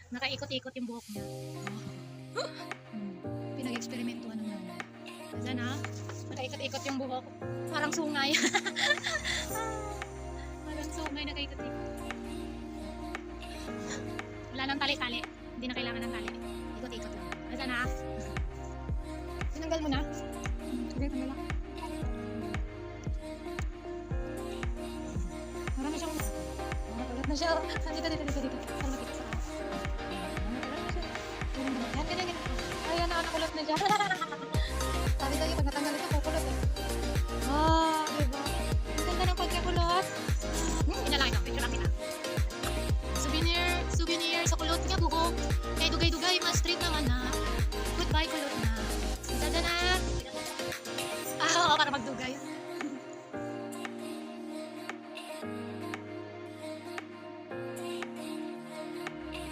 Nakaikot-ikot yung buhok niya. Pinag-eksperimentuhan ng nanay. Ayan ha. Nakaikot-ikot yung buhok. Parang sungay. Parang sungay nakaikot-ikot. Wala nang tali-tali. Hindi na kailangan ng tali. Ikot-ikot lang. Ayan ha. Tinanggal mo na. Sige, tanggal lang. Marami siyang nakulat na siya. Dito. Para makita sa akin. Nakulat na siya. Yan, ganyan. Ayan na, nakulat na siya.